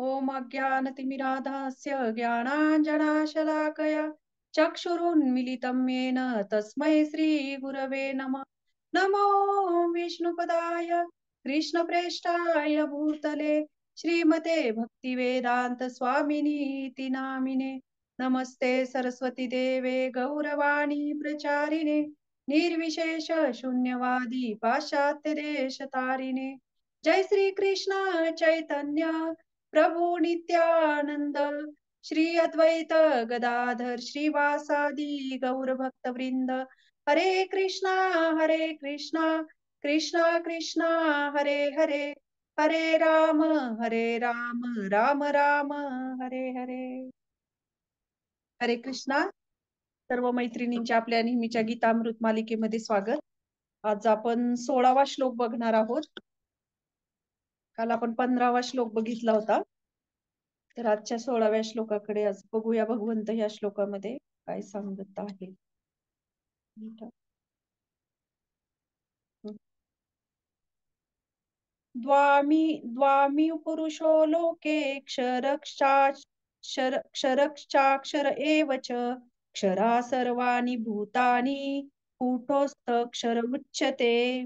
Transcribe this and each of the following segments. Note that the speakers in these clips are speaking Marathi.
ॐ अज्ञानतिमिरान्धस्य ज्ञानाञ्जनशलाकया चक्षुरुन्मिलितं येन तस्मै श्रीगुरवे नमः। नमो विष्णुपदाय कृष्णप्रेष्ठाय भूतले श्रीमते भक्तिवेदान्त स्वामिनीति नामिने। नमस्ते सरस्वती देवे गौरवाणी प्रचारिणे निर्विशेष शून्यवादी पाश्चात्य देश तारिणे। जय श्री कृष्ण चैतन्य प्रभु नित्यानंद श्री अद्वैत गदाधर श्रीवासादि गौर भक्त वृंद। हरे कृष्णा कृष्णा कृष्णा हरे हरे, हरे राम राम राम हरे हरे। हरे कृष्णा सर्व मैत्रिणींच्या आपल्या नेहमीच्या गीतामृत मालिकेमध्ये स्वागत। आज आपण 16वा श्लोक बघणार आहोत। काल आपण 15वा श्लोक बघितला होता। तर आजच्या 16व्या श्लोकाकडे आज बघूया भगवंत या श्लोकामध्ये काय सांगत आहे। द्वामी पुरुषो लोके क्षरश्चाक्षर एव च क्षरा सर्वाणि भूतानि कूटस्थक्षर उच्यते।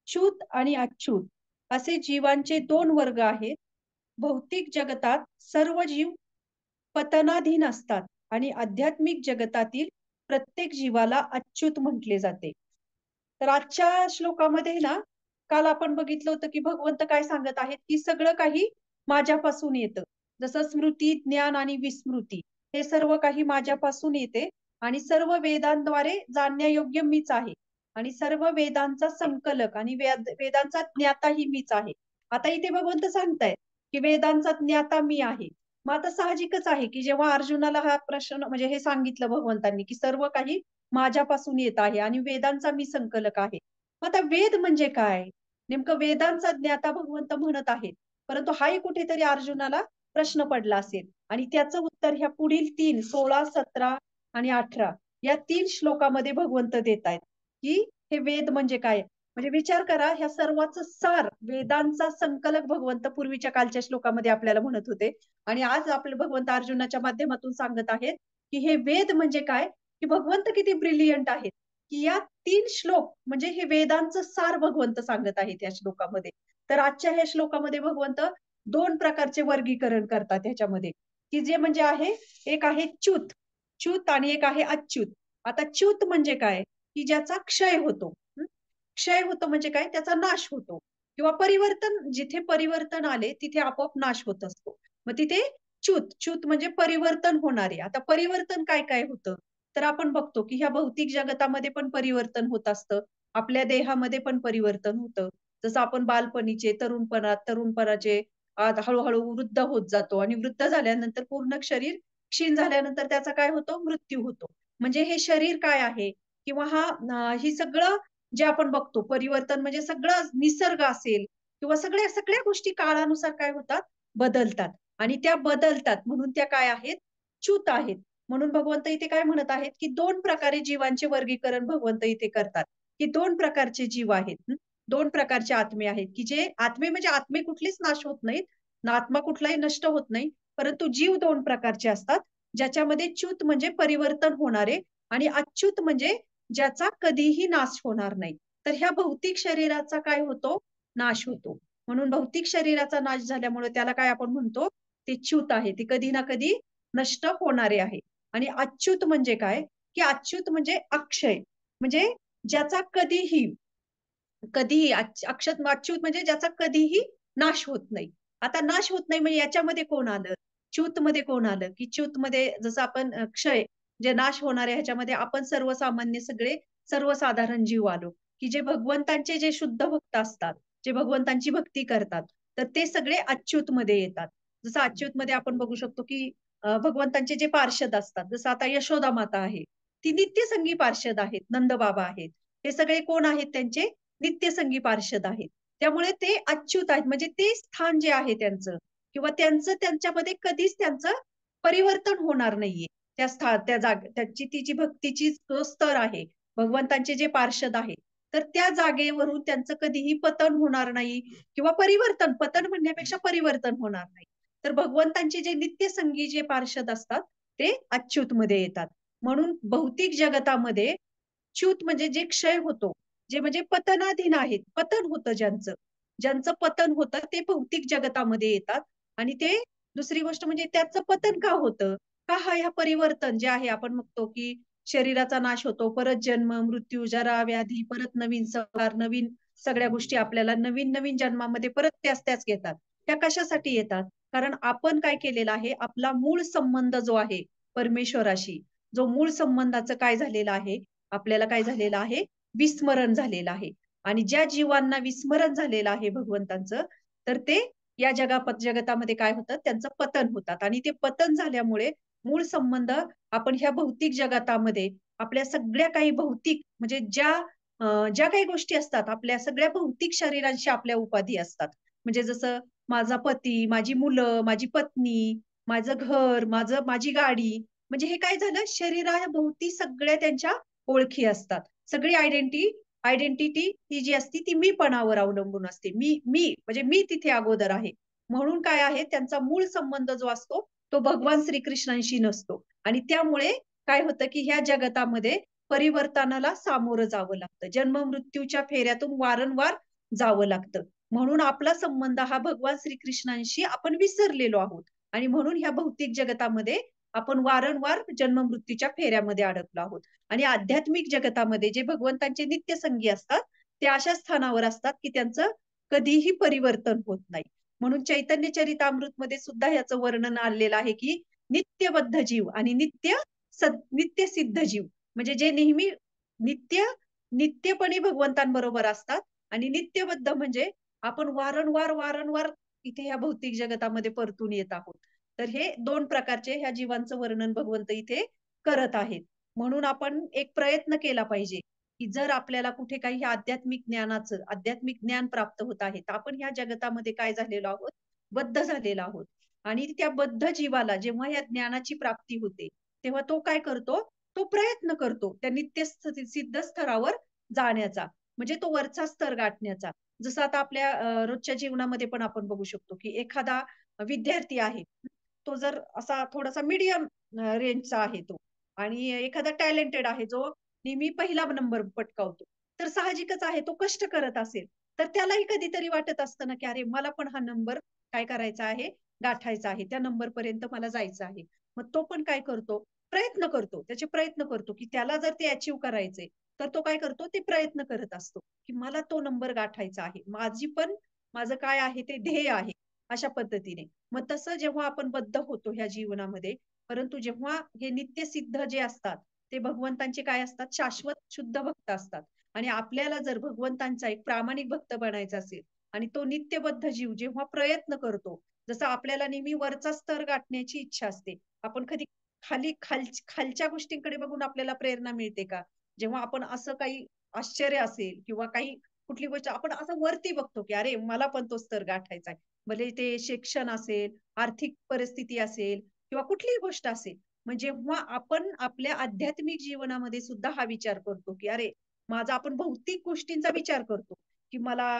च्युत आणि अच्युत असे जीवांचे दोन वर्ग आहेत। भौतिक जगतात सर्व जीव पतनाधीन असतात आणि आध्यात्मिक जगतातील प्रत्येक जीवाला अच्युत म्हटले जाते। तर आजच्या श्लोकामध्ये ना, काल आपण बघितलं होतं की भगवंत काय सांगत आहेत की सगळं काही माझ्यापासून येतं। जसं स्मृती, ज्ञान आणि विस्मृती हे सर्व काही माझ्यापासून येते आणि सर्व वेदांद्वारे जाणण्यायोग्य मीच आहे आणि सर्व वेदांचा संकलक आणि वेदांचा ज्ञाताही मीच आहे। आता इथे भगवंत सांगतायत की वेदांचा ज्ञाता मी आहे। मग आता साहजिकच आहे की जेव्हा अर्जुनाला हा प्रश्न म्हणजे हे सांगितलं भगवंतांनी की सर्व काही माझ्यापासून येत आहे आणि वेदांचा मी संकलक आहे। मग आता वेद म्हणजे काय? नेमकं वेदांचा ज्ञाता भगवंत म्हणत आहेत, परंतु हाही कुठेतरी अर्जुनाला प्रश्न पडला असेल आणि त्याचं उत्तर ह्या पुढील 3 16 17 आणि 18 या 3 श्लोकामध्ये भगवंत देत आहेत की हे वेद म्हणजे काय। म्हणजे विचार करा, ह्या सर्वांचं सार वेदांचा संकलक भगवंत पूर्वीच्या कालच्या श्लोकामध्ये आपल्याला म्हणत होते आणि आज आपले भगवंत अर्जुनाच्या माध्यमातून सांगत आहेत की हे वेद म्हणजे काय, की भगवंत किती ब्रिलियंट आहेत की या 3 श्लोक म्हणजे हे वेदांचं सार भगवंत सांगत आहेत या श्लोकामध्ये। तर आजच्या ह्या श्लोकामध्ये भगवंत 2 प्रकारचे वर्गीकरण करतात ह्याच्यामध्ये, की जे म्हणजे आहे एक आहे च्युत, च्युत आणि एक आहे अच्युत। आता च्युत म्हणजे काय, की ज्याचा क्षय होतो। क्षय होतो म्हणजे काय, त्याचा नाश होतो किंवा परिवर्तन, जिथे परिवर्तन आले तिथे आपोआप नाश होत असतो। मग तिथे च्युत, च्युत म्हणजे परिवर्तन होणारे। आता परिवर्तन काय काय होतं, तर आपण बघतो की ह्या भौतिक जगतामध्ये पण परिवर्तन होत असतं, आपल्या देहामध्ये पण परिवर्तन होतं। जसं आपण बालपणीचे, तरुणपणाचे हळूहळू वृद्ध होत जातो आणि वृद्ध झाल्यानंतर पूर्ण शरीर क्षीण झाल्यानंतर त्याचा काय होतो, मृत्यू होतो। म्हणजे हे शरीर काय आहे किंवा ही सगळं जे आपण बघतो परिवर्तन म्हणजे सगळं निसर्ग असेल किंवा सगळ्या सगळ्या गोष्टी काळानुसार काय होतात, बदलतात आणि त्या बदलतात म्हणून त्या काय आहेत, च्युत आहेत। म्हणून भगवंत इथे काय म्हणत आहेत की 2 प्रकारे जीवांचे वर्गीकरण भगवंत इथे करतात, की 2 प्रकारचे जीव आहेत। 2 प्रकारचे आत्मे आहेत, की जे आत्मे म्हणजे आत्मे कुठलेच नाश होत नाहीत, आत्मा कुठलाही नष्ट होत नाही, परंतु जीव 2 प्रकारचे असतात, ज्याच्यामध्ये च्युत म्हणजे परिवर्तन होणारे आणि अच्युत म्हणजे ज्याचा कधीही नाश होणार नाही। तर ह्या भौतिक शरीराचा काय होतो, नाश होतो। म्हणून भौतिक शरीराचा नाश झाल्यामुळे त्याला काय आपण म्हणतो, ते च्युत आहे, ते कधी ना कधी नष्ट होणारे आहे। आणि अच्युत म्हणजे काय, की अच्युत म्हणजे अक्षय, म्हणजे ज्याचा कधीही कधीही अच्युत म्हणजे ज्याचा कधीही नाश होत नाही। आता नाश होत नाही म्हणजे याच्यामध्ये कोण आलं, च्युत मध्ये कोण आलं, की च्युत मध्ये जसं आपण क्षय जे नाश होणारे ह्याच्यामध्ये आपण सर्वसामान्य सगळे सर्वसाधारण जीव आलो, की जे भगवंतांचे जे शुद्ध भक्त असतात, जे भगवंतांची भक्ती करतात, तर ते सगळे अच्युत मध्ये येतात। जसं अच्युत मध्ये आपण बघू शकतो की भगवंतांचे जे पार्षद असतात, जसं आता यशोदा माता आहे, ती नित्यसंगी पार्षद आहेत, नंदबाबा आहेत, हे सगळे कोण आहेत, त्यांचे नित्यसंगी पार्षद आहेत। त्यामुळे ते अच्युत आहेत, म्हणजे ते स्थान जे आहे त्यांचं किंवा त्यांच्यामध्ये कधीच त्यांचं परिवर्तन होणार नाहीये। त्याची ती जी भक्तीची जो स्तर आहे, भगवंतांचे जे पार्षद आहेत, तर त्या जागेवरून त्यांचं कधीही पतन होणार नाही किंवा पतन म्हणण्यापेक्षा परिवर्तन होणार नाही। तर भगवंतांचे जे नित्यसंगी जे पार्षद असतात, ते अच्युतमध्ये येतात. म्हणून भौतिक जगतामध्ये च्युत म्हणजे जे क्षय होतो, जे म्हणजे पतनाधीन आहेत, पतन होतं ज्यांचं. ज्यांचं पतन होतं ते भौतिक जगतामध्ये येतात आणि ते दुसरी गोष्ट म्हणजे त्याचं पतन का होतं? का ह्या परिवर्तन जे आहे आपण बघतो, की शरीराचा नाश होतो, परत जन्म, मृत्यू, जरा, व्याधी, परत नवीन संसार, नवीन सगळ्या गोष्टी आपल्याला नवीन-नवीन जन्मामध्ये परत त्याच-त्याच येतात. त्या कशासाठी येतात? कारण आपण काय केलेलं आहे, आपला मूळ संबंध जो आहे परमेश्वराशी, जो मूळ संबंधाचं काय झालेलं आहे, आपल्याला काय झालेलं आहे, विस्मरण झालेलं आहे. आणि ज्या जीवांना विस्मरण झालेलं आहे भगवंतांचं, तर ते या जगतामध्ये काय होतं, त्यांचं पतन होतात आणि ते पतन झाल्यामुळे मूळ संबंध आपण ह्या भौतिक जगतामध्ये आपल्या सगळ्या काही भौतिक म्हणजे ज्या काही गोष्टी असतात, आपल्या सगळ्या भौतिक शरीरांशी आपल्या उपाधी असतात. म्हणजे जसं माझा पती, माझी मुलं, माझी पत्नी, माझं घर, माझी गाडी. म्हणजे हे काय झालं शरीराभोवती सगळ्या त्यांच्या ओळखी असतात. सगळी आयडेंटिटी ही जी असते ती मीपणावर अवलंबून असते. मी म्हणजे मी तिथे अगोदर आहे. म्हणून काय आहे त्यांचा मूळ संबंध जो असतो तो भगवान श्रीकृष्णांशी नसतो आणि त्यामुळे काय होतं, की ह्या जगतामध्ये परिवर्तनाला सामोरं जावं लागतं. जन्म-मृत्यूच्या फेऱ्यातून वारंवार जावं लागतं. म्हणून आपला संबंध हा भगवान श्रीकृष्णांशी आपण विसरलेलो आहोत आणि म्हणून ह्या भौतिक जगतामध्ये आपण वारंवार जन्म-मृत्यूच्या फेऱ्यामध्ये अडकलो आहोत. आणि आध्यात्मिक जगतामध्ये जे भगवंतांचे नित्यसंगी असतात, ते अशा स्थानावर असतात, की त्यांचं कधीही परिवर्तन होत नाही. म्हणून चैतन्य चरितामृतमध्ये सुद्धा ह्याचं वर्णन आलेलं आहे, की नित्यबद्ध जीव आणि नित्यसिद्ध जीव. म्हणजे जे नेहमी नित्य नित्यपणे भगवंतांबरोबर असतात आणि नित्यबद्ध म्हणजे आपण वारंवार इथे ह्या भौतिक जगतामध्ये परतून येत आहोत. तर हे 2 प्रकारचे ह्या जीवांचं वर्णन भगवंत इथे करत आहेत. म्हणून आपण एक प्रयत्न केला पाहिजे, की जर आपल्याला कुठे काही आध्यात्मिक ज्ञान प्राप्त होत आहे, तर आपण ह्या जगतामध्ये काय झालेलो आहोत, बद्ध झालेलो आहोत. आणि त्या बद्ध जीवाला जेव्हा या ज्ञानाची प्राप्ती होते, तेव्हा तो काय करतो, तो प्रयत्न करतो त्या सिद्ध स्तरावर जाण्याचा. म्हणजे तो वरचा स्तर गाठण्याचा. जसं आता आपल्या रोजच्या जीवनामध्ये पण आपण बघू शकतो, की एखादा विद्यार्थी आहे. तो जर असा थोडासा मीडियम रेंजचा आहे तो आणि एखादा टॅलेंटेड आहे जो नेहमी पहिला नंबर पटकावतो. तर साहजिकच आहे तो कष्ट करत असेल, तर त्यालाही कधीतरी वाटत असतं ना, की अरे मला पण हा नंबर काय करायचा आहे, गाठायचा आहे. त्या नंबरपर्यंत मला जायचं आहे. मग तो पण काय करतो, प्रयत्न करतो. त्याचे प्रयत्न करतो, की त्याला जर ते अचीव्ह करायचंय, तर तो काय करतो, ते प्रयत्न करत असतो, की मला तो नंबर गाठायचा आहे. माझं काय आहे ते ध्येय आहे, अशा पद्धतीने. मग तसं जेव्हा आपण बद्ध होतो ह्या जीवनामध्ये, परंतु जेव्हा हे नित्यसिद्ध जे असतात, ते भगवंतांचे काय असतात, शाश्वत शुद्ध भक्त असतात. आणि आपल्याला जर भगवंतांचा एक प्रामाणिक भक्त बनायचा असेल आणि तो नित्यबद्ध जीव जेव्हा प्रयत्न करतो, जसं आपल्याला नेहमी वरचा स्तर गाठण्याची इच्छा असते. आपण कधी खालच्या गोष्टींकडे बघून आपल्याला प्रेरणा मिळते का? जेव्हा आपण असं काही आश्चर्य असेल किंवा काही कुठली गोष्ट आपण असं वरती बघतो, की अरे मला पण तो स्तर गाठायचा आहे. भले ते शिक्षण असेल, आर्थिक परिस्थिती असेल किंवा कुठलीही गोष्ट असेल. मग जेव्हा आपण आपल्या आध्यात्मिक जीवनामध्ये सुद्धा हा विचार करतो, की अरे आपण भौतिक गोष्टींचा विचार करतो, की मला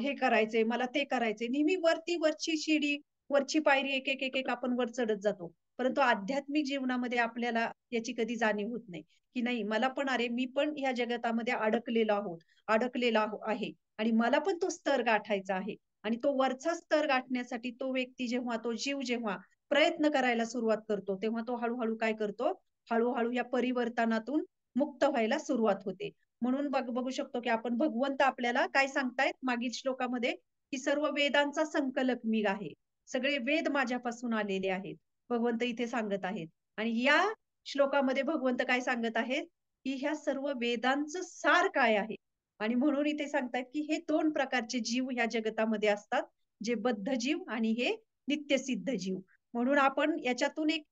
हे करायचंय, मला ते करायचंय. नेहमी वरची शिडी, वरची पायरी एक आपण वर चढत जातो. परंतु आध्यात्मिक जीवनामध्ये आपल्याला याची कधी जाणीव होत नाही, की नाही मला पण अरे मी पण ह्या जगतामध्ये अडकलेला आहे आणि मला पण तो स्तर गाठायचा आहे. आणि तो वरचा स्तर गाठण्यासाठी तो जीव जेव्हा प्रयत्न करायला सुरुवात करतो, तेव्हा तो हळू काय करतो, हळू या परिवर्तनातून मुक्त व्हायला सुरुवात होते. म्हणून बघू शकतो, की आपण भगवंत आपल्याला काय सांगतायत मागील श्लोकामध्ये, की सर्व वेदांचा संकलक मी आहे. सगळे वेद माझ्यापासून आलेले आहेत. भगवंत इथे सांगत आहेत. आणि या श्लोकामध्ये भगवंत काय सांगत आहेत, की ह्या सर्व वेदांचं सार काय आहे? आणि म्हणून इथे सांगतायत, की हे 2 प्रकारचे जीव ह्या जगतामध्ये असतात. जे बद्ध जीव आणि हे नित्यसिद्ध जीव. म्हणून आपण याच्यातून एक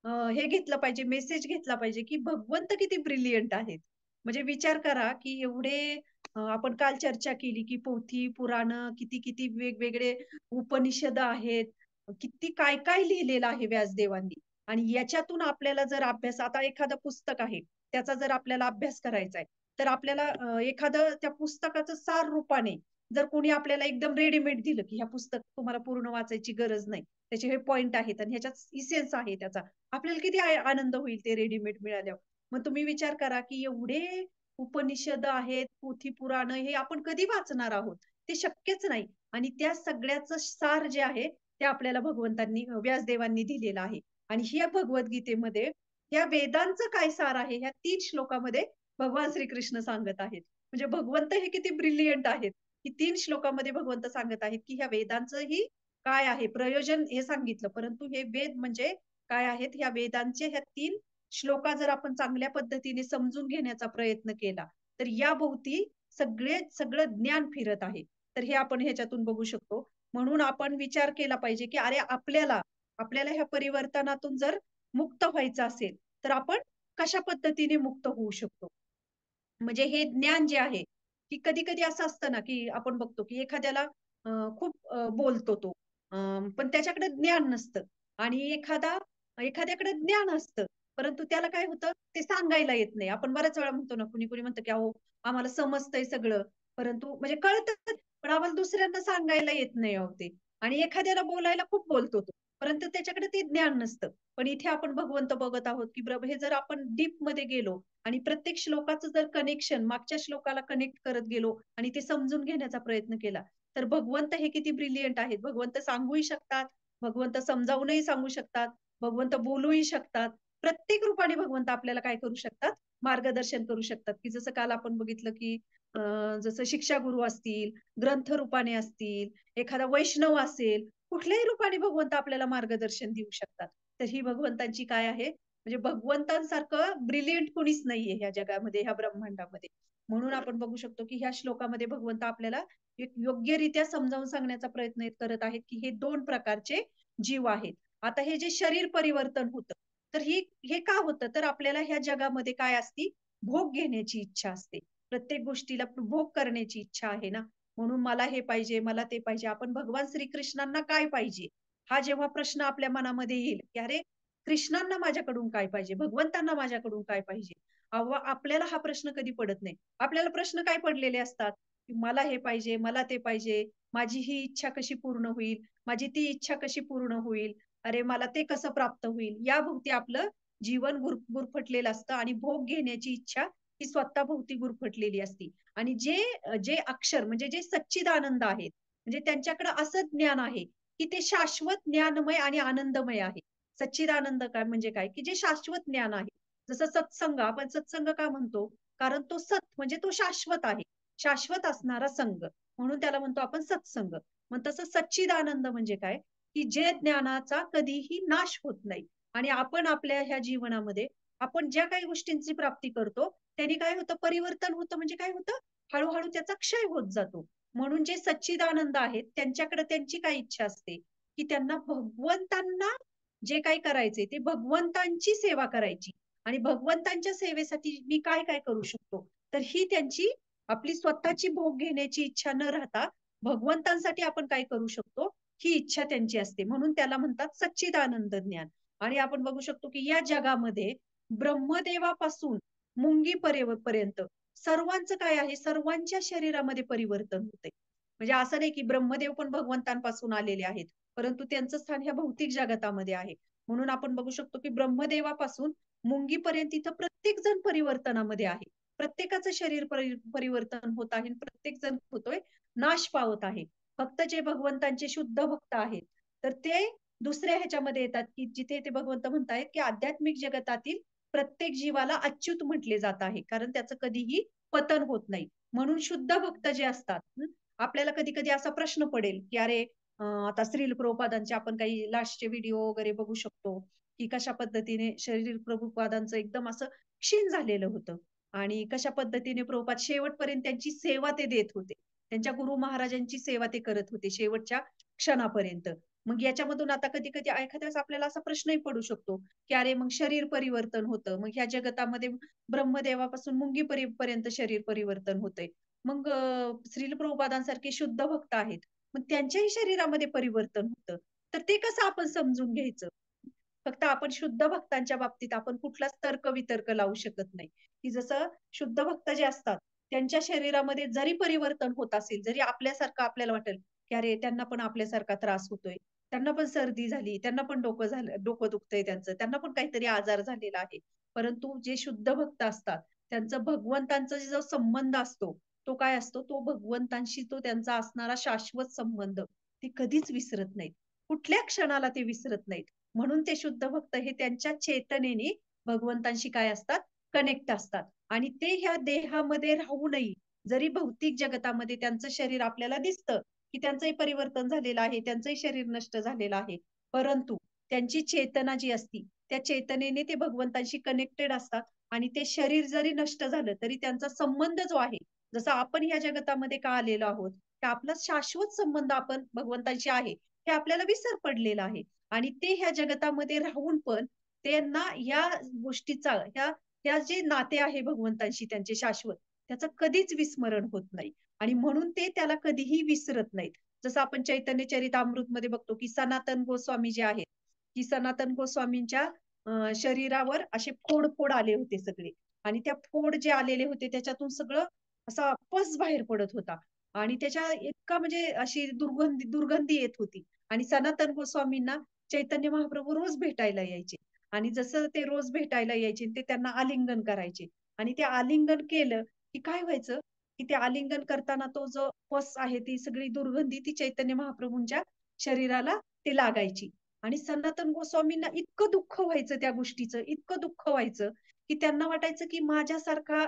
हे घेतलं पाहिजे, मेसेज घेतला पाहिजे, की भगवंत किती ब्रिलियंट आहेत. म्हणजे विचार करा, की एवढे आपण काल चर्चा केली, की पोथी, पुराणं किती वेगवेगळे उपनिषद आहेत. किती काय लिहिलेलं आहे व्यासदेवांनी आणि याच्यातून आपल्याला जर अभ्यास आता एखादं पुस्तक आहे, त्याचा जर आपल्याला अभ्यास करायचा आहे, तर आपल्याला एखादं त्या पुस्तकाचं सार रूपाने जर कोणी आपल्याला एकदम रेडीमेड दिलं, की ह्या पुस्तक तुम्हाला पूर्ण वाचायची गरज नाही. त्याचे हे पॉइंट आहेत आणि ह्याच्यात इसेन्स आहे त्याचा. आपल्याला किती आनंद होईल ते रेडीमेड मिळाल्यावर. मग तुम्ही विचार करा, की एवढे उपनिषद आहेत, पोथी-पुराणं हे आपण कधी वाचणार आहोत? ते शक्यच नाही. आणि त्या सगळ्याचं सार जे आहे, ते आपल्याला भगवंतांनी व्यासदेवांनी दिलेलं आहे. आणि ह्या भगवद्गीतेमध्ये या वेदांचं काय सार आहे, ह्या 3 श्लोकामध्ये भगवान श्रीकृष्ण सांगत आहेत. म्हणजे भगवंत हे किती ब्रिलियंट आहेत, की 3 श्लोकामध्ये भगवंत सांगत आहेत, की ह्या वेदांचंही काय आहे प्रयोजन हे सांगितलं. परंतु हे वेद म्हणजे काय आहेत, ह्या वेदांचे ह्या 3 श्लोका जर आपण चांगल्या पद्धतीने समजून घेण्याचा प्रयत्न केला, तर याभोवती सगळं ज्ञान फिरत आहे. तर हे आपण ह्याच्यातून बघू शकतो. म्हणून आपण विचार केला पाहिजे, की अरे आपल्याला आपल्याला ह्या परिवर्तनातून जर मुक्त व्हायचं असेल, तर आपण कशा पद्धतीने मुक्त होऊ शकतो? म्हणजे हे ज्ञान जे आहे, की कधी-कधी असं असतं ना, की आपण बघतो, की एखाद्याला खूप बोलतो तो. अ, पण त्याच्याकडे ज्ञान नसतं आणि एखाद्याकडे ज्ञान असतं, परंतु त्याला काय होतं, ते सांगायला येत नाही. आपण बऱ्याच वेळा म्हणतो ना, कुणी-कुणी म्हणतं, की "अहो, आम्हाला समजतंय सगळं." परंतु म्हणजे कळतं, पण आम्हाला दुसऱ्यांना सांगायला येत नाही अहो ते. आणि एखाद्याला बोलायला खूप बोलतो तो, परंतु त्याच्याकडे ते ज्ञान नसतं. पण इथे आपण भगवंत बघत आहोत, की हे जर आपण डीपमध्ये गेलो आणि प्रत्येक श्लोकाचं जर कनेक्शन मागच्या श्लोकाला कनेक्ट करत गेलो आणि ते समजून घेण्याचा प्रयत्न केला, तर भगवंत हे किती ब्रिलियंट आहेत. भगवंत सांगूही शकतात, भगवंत समजावूनही सांगू शकतात, भगवंत बोलूही शकतात. प्रत्येक रूपाने भगवंत आपल्याला काय करू शकतात? मार्गदर्शन करू शकतात, की जसं काल आपण बघितलं, की अ, जसं शिक्षा गुरु असतील, ग्रंथ रूपाने असतील, एखादा वैष्णव असेल, कुठल्याही रूपाने भगवंत आपल्याला मार्गदर्शन देऊ शकतात. तर ही भगवंतांची काय आहे, म्हणजे भगवंतांसारखं ब्रिलियंट कोणीच नाहीये ह्या जगामध्ये, ह्या ब्रह्मांडामध्ये. म्हणून आपण बघू शकतो, की ह्या श्लोकामध्ये भगवंत आपल्याला एक योग्यरित्या समजावून सांगण्याचा प्रयत्न करत आहेत, की हे 2 प्रकारचे जीव आहेत. आता हे जे शरीर परिवर्तन होतं, तर हे का होतं? तर आपल्याला ह्या जगामध्ये काय असती? भोग घेण्याची इच्छा असते. प्रत्येक गोष्टीला भोग करण्याची इच्छा आहे ना, म्हणून मला हे पाहिजे, मला ते पाहिजे. आपण भगवान श्रीकृष्णांना काय पाहिजे? हा जेव्हा प्रश्न आपल्या मनामध्ये येईल, की "अरे, कृष्णांना माझ्याकडून काय पाहिजे? भगवंतांना माझ्याकडून काय पाहिजे?" आपल्याला हा प्रश्न कधी पडत नाही. आपल्याला प्रश्न काय पडलेले असतात, की मला हे पाहिजे, मला ते पाहिजे, माझी ही इच्छा कशी पूर्ण होईल, माझी ती इच्छा कशी पूर्ण होईल, अरे मला ते कसं प्राप्त होईल, याभोवती आपलं जीवन गुरफटलेलं असतं आणि भोग घेण्याची इच्छा ही स्वतःभोवती गुरफटलेली असते. आणि जे अक्षर म्हणजे जे सच्चिदानंद आहेत, म्हणजे त्यांच्याकडे असं ज्ञान आहे, की ते शाश्वत ज्ञानमय आणि आनंदमय आहे. सच्चिदानंद काय म्हणजे काय, की जे शाश्वत ज्ञान आहे. जसं सत्संग, आपण सत्संग का म्हणतो? कारण तो सत म्हणजे तो शाश्वत आहे. शाश्वत असणारा संग. म्हणून त्याला म्हणतो आपण सत्संग. मग तसं सच्चिदानंद म्हणजे काय? की जे ज्ञानाचा कधीही नाश होत नाही आणि आपण आपल्या ह्या जीवनामध्ये आपण ज्या काही गोष्टींची प्राप्ती करतो, त्याने काय होतं परिवर्तन होतं म्हणजे काय होतं? हळू त्याचा क्षय होत जातो. म्हणून जे सच्चिदानंद आहेत, त्यांच्याकडे त्यांची काय इच्छा असते, की त्यांना भगवंतांना जे काही करायचंय ते भगवंतांची सेवा करायची आणि भगवंतांच्या सेवेसाठी मी काय-काय करू शकतो. तर ही त्यांची आपली स्वतःची भोग घेण्याची इच्छा न राहता भगवंतांसाठी आपण काय करू शकतो, ही इच्छा त्यांची असते. म्हणून त्याला म्हणतात सच्चिदानंद ज्ञान. आणि आपण बघू शकतो, की या जगामध्ये ब्रह्मदेवापासून पर्यंत सर्वांचं काय आहे, सर्वांच्या शरीरामध्ये परिवर्तन होते. म्हणजे असं नाही, की ब्रह्मदेव पण भगवंतांपासून आलेले आहेत. परंतु त्यांचं स्थान ह्या भौतिक जगतामध्ये आहे. म्हणून आपण बघू शकतो, की ब्रह्मदेवापासून मुंगीपर्यंत इथं प्रत्येक जण परिवर्तनामध्ये आहे. प्रत्येकाचं शरीर परिवर्तन होत आहे. प्रत्येक जण होतोय, नाश पावत आहे. फक्त जे भगवंतांचे शुद्ध भक्त आहेत, तर ते दुसऱ्या ह्याच्यामध्ये येतात, की जिथे ते भगवंत म्हणतायत, की आध्यात्मिक जगतातील प्रत्येक जीवाला अच्युत म्हटले जात आहे. कारण त्याचं कधीही पतन होत नाही. म्हणून शुद्ध भक्त जे असतात, आपल्याला कधी-कधी असा प्रश्न पडेल, की अरे आता श्रील प्रभुपादांचे आपण काही लास्टचे व्हिडिओ वगैरे बघू शकतो, की कशा पद्धतीने श्रील प्रभुपादांचं एकदम असं क्षीण झालेलं होतं आणि कशा पद्धतीने प्रभुपाद शेवटपर्यंत त्यांची सेवा ते देत होते. त्यांच्या गुरु महाराजांची सेवा ते करत होते शेवटच्या क्षणापर्यंत. मग याच्यामधून आता कधी-कधी एखाद्या वेळेस आपल्याला असा प्रश्नही पडू शकतो, की अरे मग शरीर परिवर्तन होतं. मग ह्या जगतामध्ये ब्रह्मदेवापासून पर्यंत शरीर परिवर्तन होतंय. मग श्रील प्रभुपादांसारखे शुद्ध भक्त आहेत. मग त्यांच्याही शरीरामध्ये परिवर्तन होतं. तर ते कसं आपण समजून घ्यायचं? फक्त आपण शुद्ध भक्तांच्या बाबतीत आपण कुठलाच तर्क-वितर्क लावू शकत नाही, की जसं शुद्ध भक्त जे असतात, त्यांच्या शरीरामध्ये जरी परिवर्तन होत असेल, जरी आपल्यासारखं आपल्याला वाटेल, की अरे त्यांना पण आपल्यासारखा त्रास होतोय. त्यांना पण सर्दी झाली, त्यांना पण डोकं दुखतंय त्यांचं, त्यांना पण काहीतरी आजार झालेला आहे. परंतु जे शुद्ध भक्त असतात, त्यांचा भगवंतांचा जो संबंध असतो, तो काय असतो? तो भगवंतांशी तो त्यांचा असणारा शाश्वत संबंध, ते कधीच विसरत नाहीत. कुठल्या क्षणाला ते विसरत नाहीत. म्हणून ते शुद्ध भक्त हे त्यांच्या चेतनेने भगवंतांशी काय असतात? कनेक्ट असतात आणि ते ह्या देहामध्ये राहूनही जरी भौतिक जगतामध्ये त्यांचं शरीर आपल्याला दिसतं, की त्यांचंही परिवर्तन झालेलं आहे, त्यांचंही शरीर नष्ट झालेलं आहे. परंतु त्यांची चेतना जी असती, त्या चेतनेने ते भगवंतांशी कनेक्टेड असतात आणि ते शरीर जरी नष्ट झालं, तरी त्यांचा संबंध जो आहे, जसं आपण या जगतामध्ये का आलेलो आहोत, तर आपला शाश्वत संबंध आपण भगवंतांशी आहे, हे आपल्याला विसर पडलेला आहे. आणि ते ह्या जगतामध्ये राहून पण त्यांना ह्या गोष्टीचा, ह्या ह्या जे नाते आहे भगवंतांशी त्यांचे शाश्वत, त्याचं कधीच विस्मरण होत नाही. आणि म्हणून ते त्याला कधीही विसरत नाहीत. जसं आपण चैतन्य चरितामृतमध्ये बघतो, की सनातन गोस्वामी जे आहेत, की सनातन गोस्वामींच्या शरीरावर असे फोड-फोड आले होते सगळे आणि त्या फोड जे आलेले होते त्याच्यातून सगळं असा पस बाहेर पडत होता आणि त्याच्या इतका म्हणजे अशी दुर्गंधी दुर्गंधी येत होती आणि सनातन गोस्वामींना चैतन्य महाप्रभू रोज भेटायला यायचे आणि जसं ते रोज भेटायला यायचे, ते त्यांना आलिंगन करायचे आणि ते आलिंगन केलं, की काय व्हायचं, की ते आलिंगन करताना तो जो पस आहे, ती सगळी दुर्गंधी ती चैतन्य महाप्रभूंच्या शरीराला ती लागायची. आणि सनातन गोस्वामींना इतकं दुःख व्हायचं त्या गोष्टीचं, इतकं दुःख व्हायचं, की त्यांना वाटायचं, की माझ्यासारखा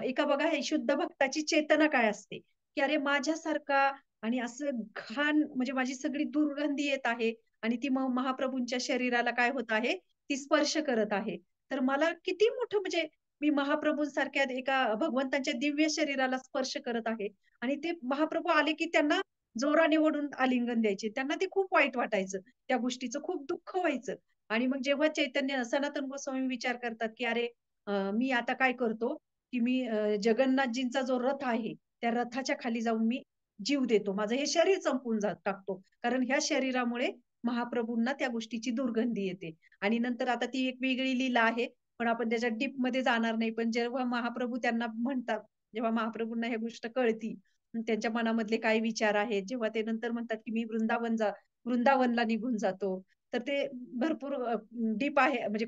एका बघा हे शुद्ध भक्ताची चेतना काय असते, की अरे माझ्यासारखा आणि असं घाण म्हणजे माझी सगळी दुर्गंधी येत आहे आणि ती महाप्रभूंच्या शरीराला काय होत आहे, ती स्पर्श करत आहे. तर मला किती मोठं म्हणजे मी महाप्रभूंसारख्या एका भगवंतांच्या दिव्य शरीराला स्पर्श करत आहे आणि ते महाप्रभू आले, की त्यांना जोराने ओढून आलिंगन द्यायचे. त्यांना ते खूप वाईट वाटायचं. त्या गोष्टीचं खूप दुःख व्हायचं आणि मग जेव्हा चैतन्य सनातन गोस्वामी विचार करतात, की अरे मी आता काय करतो, की मी जगन्नाथजींचा जो रथ आहे, त्या रथाच्या खाली जाऊन मी जीव देतो. माझं हे शरीर संपवून टाकतो. कारण ह्या शरीरामुळे महाप्रभूंना त्या गोष्टीची दुर्गंधी येते आणि नंतर आता ती एक वेगळी लीला आहे. पण आपण त्याच्या डीपमध्ये जाणार नाही. पण जेव्हा महाप्रभू त्यांना म्हणतात, जेव्हा महाप्रभूंना ही गोष्ट कळती, त्यांच्या मनामधले काय विचार आहेत, जेव्हा ते नंतर म्हणतात, की मी वृंदावनला निघून जातो. तर ते भरपूर डीप आहे म्हणजे